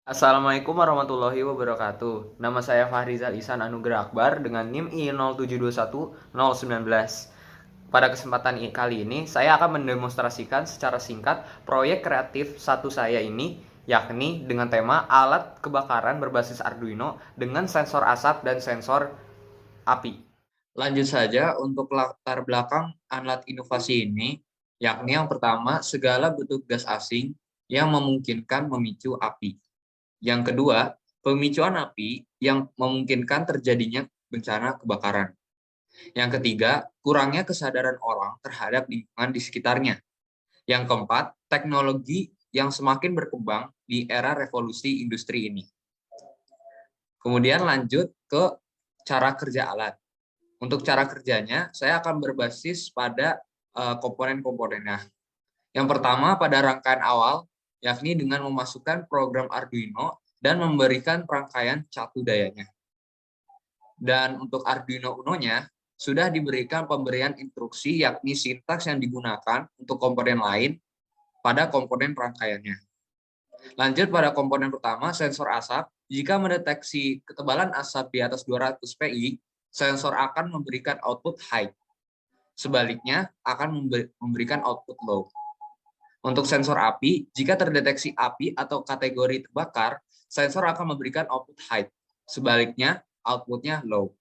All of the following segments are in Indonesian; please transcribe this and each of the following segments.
Assalamualaikum warahmatullahi wabarakatuh. Nama saya Fahrizal Ihsan Anugrah Akbar dengan NIM I0721-019. Pada kesempatan kali ini, saya akan mendemonstrasikan secara singkat proyek kreatif satu saya ini, yakni dengan tema alat kebakaran berbasis Arduino dengan sensor asap dan sensor api. Lanjut saja untuk latar belakang alat inovasi ini, yakni yang pertama, segala bentuk gas asing yang memungkinkan memicu api. Yang kedua, pemicuan api yang memungkinkan terjadinya bencana kebakaran. Yang ketiga, kurangnya kesadaran orang terhadap lingkungan di sekitarnya. Yang keempat, teknologi yang semakin berkembang di era revolusi industri ini. Kemudian lanjut ke cara kerja alat. Untuk cara kerjanya, saya akan berbasis pada komponen-komponennya. Yang pertama, pada rangkaian awal, yakni dengan memasukkan program Arduino dan memberikan rangkaian catu dayanya. Dan untuk Arduino Uno-nya, sudah diberikan pemberian instruksi yakni sintaks yang digunakan untuk komponen lain pada komponen rangkaiannya. Lanjut pada komponen pertama, sensor asap. Jika mendeteksi ketebalan asap di atas 200 PI, sensor akan memberikan output high. Sebaliknya, akan memberikan output low. Untuk sensor api, jika terdeteksi api atau kategori terbakar, sensor akan memberikan output high. Sebaliknya, outputnya low.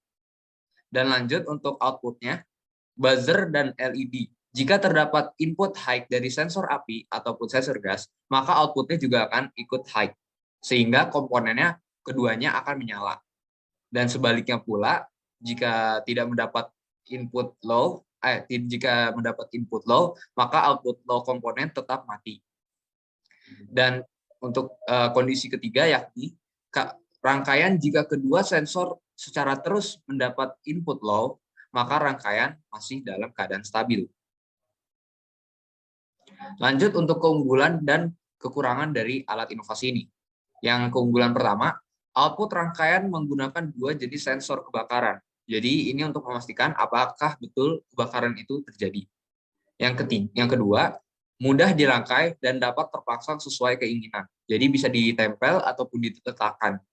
Dan lanjut untuk outputnya, buzzer dan LED. Jika terdapat input high dari sensor api ataupun sensor gas, maka outputnya juga akan ikut high. Sehingga komponennya keduanya akan menyala. Dan sebaliknya pula, jika tidak mendapat input low, jika mendapat input low, maka output low komponen tetap mati. Dan untuk kondisi ketiga yakni rangkaian jika kedua sensor secara terus mendapat input low, maka rangkaian masih dalam keadaan stabil. Lanjut untuk keunggulan dan kekurangan dari alat inovasi ini. Yang keunggulan pertama, output rangkaian menggunakan dua jenis sensor kebakaran. Jadi ini untuk memastikan apakah betul kebakaran itu terjadi. Yang kedua, mudah dirangkai dan dapat terpasang sesuai keinginan. Jadi bisa ditempel ataupun diletakkan.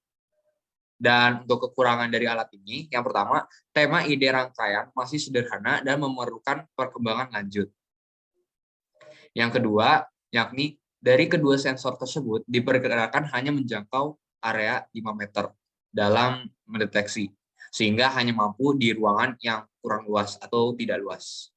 Dan untuk kekurangan dari alat ini, yang pertama, tema ide rangkaian masih sederhana dan memerlukan perkembangan lanjut. Yang kedua, yakni dari kedua sensor tersebut diperkirakan hanya menjangkau area 5 meter dalam mendeteksi, sehingga hanya mampu di ruangan yang kurang luas atau tidak luas.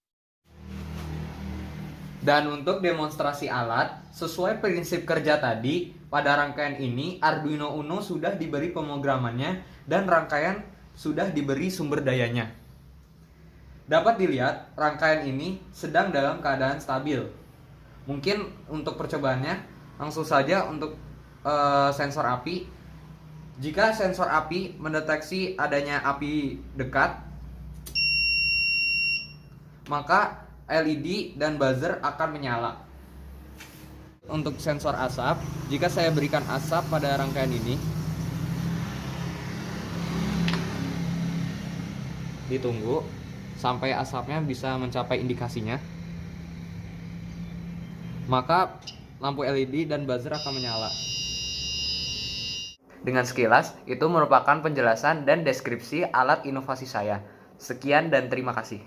Dan untuk demonstrasi alat, sesuai prinsip kerja tadi, pada rangkaian ini Arduino Uno sudah diberi pemrogramannya dan rangkaian sudah diberi sumber dayanya. Dapat dilihat, rangkaian ini sedang dalam keadaan stabil. Mungkin untuk percobaannya, langsung saja untuk sensor api. Jika sensor api mendeteksi adanya api dekat, maka LED dan buzzer akan menyala. Untuk sensor asap, jika saya berikan asap pada rangkaian ini, ditunggu sampai asapnya bisa mencapai indikasinya, maka lampu LED dan buzzer akan menyala. Dengan sekilas, itu merupakan penjelasan dan deskripsi alat inovasi saya. Sekian dan terima kasih.